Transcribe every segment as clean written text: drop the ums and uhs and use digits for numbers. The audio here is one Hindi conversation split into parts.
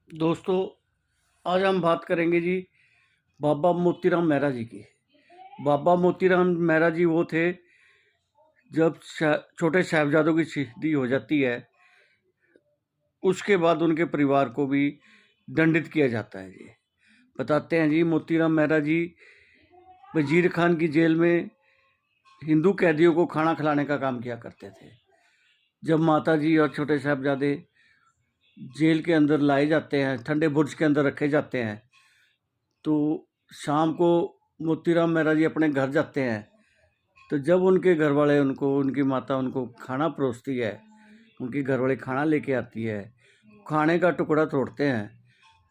दोस्तों, आज हम बात करेंगे जी बाबा मोतीराम मेहरा जी की। बाबा मोतीराम मेहरा जी वो थे, जब छोटे साहिबजादों की शहीदी हो जाती है उसके बाद उनके परिवार को भी दंडित किया जाता है जी। बताते हैं जी, मोतीराम मेहरा जी वजीर खान की जेल में हिंदू कैदियों को खाना खिलाने का काम किया करते थे। जब माता जी और छोटे साहिबजादे जेल के अंदर लाए जाते हैं, ठंडे बुर्ज के अंदर रखे जाते हैं, तो शाम को मोतीराम मेहरा जी अपने घर जाते हैं। तो जब उनके घर वाले उनकी माता उनको खाना परोसती है, उनकी घरवाली खाना लेके आती है, खाने का टुकड़ा तोड़ते हैं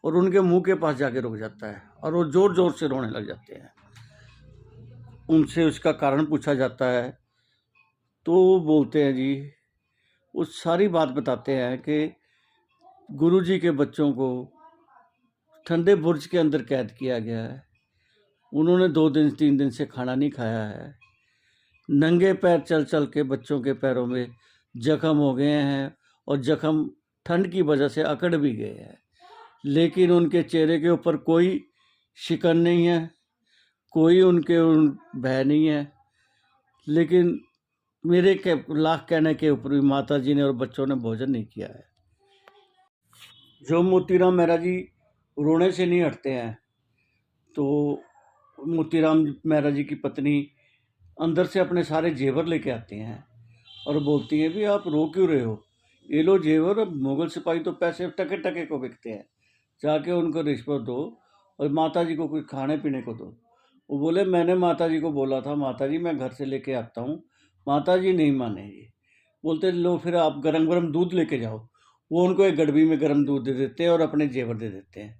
और उनके मुंह के पास जाके रुक जाता है और वो ज़ोर ज़ोर से रोने लग जाते हैं। उनसे उसका कारण पूछा जाता है तो वो बोलते हैं जी, वो सारी बात बताते हैं कि गुरुजी के बच्चों को ठंडे बुर्ज के अंदर कैद किया गया है। उन्होंने 2 दिन 3 दिन से खाना नहीं खाया है। नंगे पैर चल चल के बच्चों के पैरों में जख्म हो गए हैं और जख्म ठंड की वजह से अकड़ भी गए हैं, लेकिन उनके चेहरे के ऊपर कोई शिकन नहीं है, कोई उनके भय नहीं है। लेकिन मेरे के लाख कहने के ऊपर भी माता जी ने और बच्चों ने भोजन नहीं किया है। जो मोतीराम मेहरा जी रोने से नहीं हटते हैं, तो मोतीराम मेहरा जी की पत्नी अंदर से अपने सारे जेवर लेके आती हैं और बोलती हैं, भी आप रो क्यों रहे हो? ये लो जेवर। मुगल सिपाही तो पैसे टके टके को बिकते हैं, जाके उनको रिश्वत दो और माता जी को कुछ खाने पीने को दो। वो बोले, मैंने माता जी को बोला था, माता जी मैं घर से लेके आता हूँ। माता जी नहीं मानेगी। बोलते, लो फिर आप गरम गरम दूध लेके जाओ। वो उनको एक गड़बी में गरम दूध दे देते हैं और अपने जेवर दे देते हैं।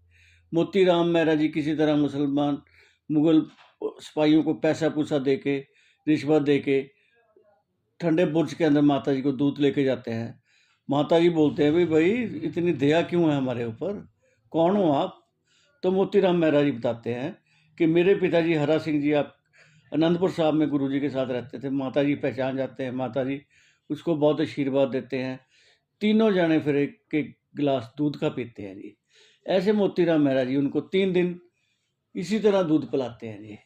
मोतीराम मेहरा जी किसी तरह मुगल सिपाहियों को पैसा पूसा दे के, रिश्वत दे के ठंडे बुर्ज के अंदर माता जी को दूध लेके जाते हैं। माता जी बोलते हैं, भाई इतनी दया क्यों है हमारे ऊपर, कौन हो आप? तो मोतीराम मेहरा जी बताते हैं कि मेरे पिताजी हरा सिंह जी आप आनंदपुर साहब में गुरुजी के साथ रहते थे। माता जी पहचान जाते हैं, माता जी उसको बहुत आशीर्वाद देते हैं। तीनों जाने फिर एक एक गिलास दूध का पीते हैं जी। ऐसे मोतीराम मेहरा जी उनको 3 दिन इसी तरह दूध पिलाते हैं जी।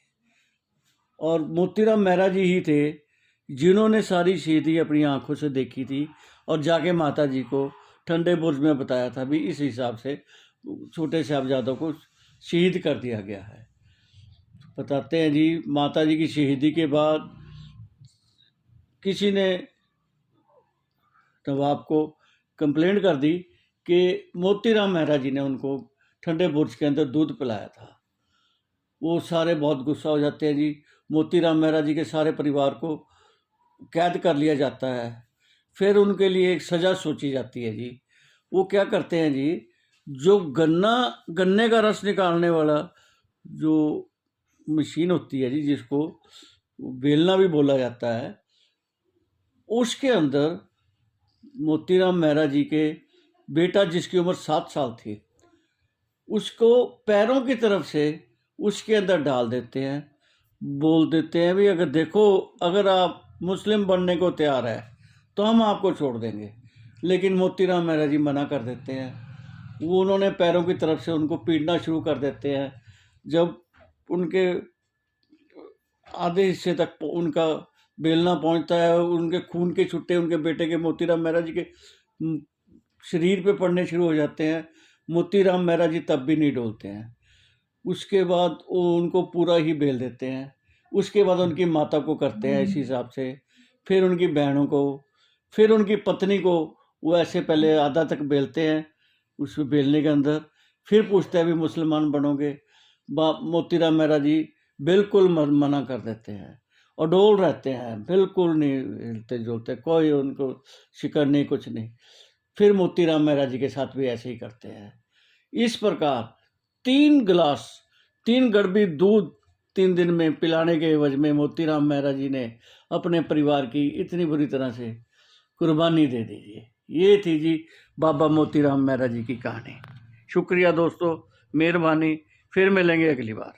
और मोतीराम मेहरा जी ही थे जिन्होंने सारी शहीदी अपनी आंखों से देखी थी और जाके माता जी को ठंडे बुर्ज में बताया था, भी इस हिसाब से छोटे साहबजादों को शहीद कर दिया गया है। बताते हैं जी, माता जी की शहीदी के बाद किसी ने नवाब को कंप्लेंट कर दी कि मोतीराम मेहरा जी ने उनको ठंडे बुर्ज के अंदर दूध पिलाया था। वो सारे बहुत गुस्सा हो जाते हैं जी। मोतीराम मेहरा जी के सारे परिवार को कैद कर लिया जाता है। फिर उनके लिए एक सज़ा सोची जाती है जी। वो क्या करते हैं जी, जो गन्ने का रस निकालने वाला जो मशीन होती है जी, जिसको बेलना भी बोला जाता है, उसके अंदर मोतीराम मेहरा जी के बेटा जिसकी उम्र 7 साल थी, उसको पैरों की तरफ से उसके अंदर डाल देते हैं। बोल देते हैं, भी अगर देखो, अगर आप मुस्लिम बनने को तैयार है तो हम आपको छोड़ देंगे। लेकिन मोतीराम मेहरा जी मना कर देते हैं। वो उन्होंने पैरों की तरफ से उनको पीटना शुरू कर देते हैं। जब उनके आधे हिस्से तक उनका बेलना पहुंचता है, उनके खून के छुट्टे उनके बेटे के मोतीराम मेहरा जी के शरीर पे पड़ने शुरू हो जाते हैं। मोतीराम मेहरा जी तब भी नहीं डोलते हैं। उसके बाद वो उनको पूरा ही बेल देते हैं। उसके बाद उनकी माता को करते हैं इस हिसाब से, फिर उनकी बहनों को, फिर उनकी पत्नी को वो ऐसे पहले आधा तक बेलते हैं उस बेलने के अंदर। फिर पूछते हैं, भी मुसलमान बनोगे? मोतीराम मेहरा जी बिल्कुल मना कर देते हैं और डोल रहते हैं, बिल्कुल नहीं हिलते जुलते, कोई उनको शिकन नहीं, कुछ नहीं। फिर मोतीराम मेहरा जी के साथ भी ऐसे ही करते हैं। इस प्रकार 3 गिलास 3 गड़बी दूध 3 दिन में पिलाने के एवज में मोतीराम मेहरा जी ने अपने परिवार की इतनी बुरी तरह से कुर्बानी दे दी। ये थी जी बाबा मोतीराम मेहरा जी की कहानी। शुक्रिया दोस्तों, मेहरबानी। फिर मिलेंगे अगली बार।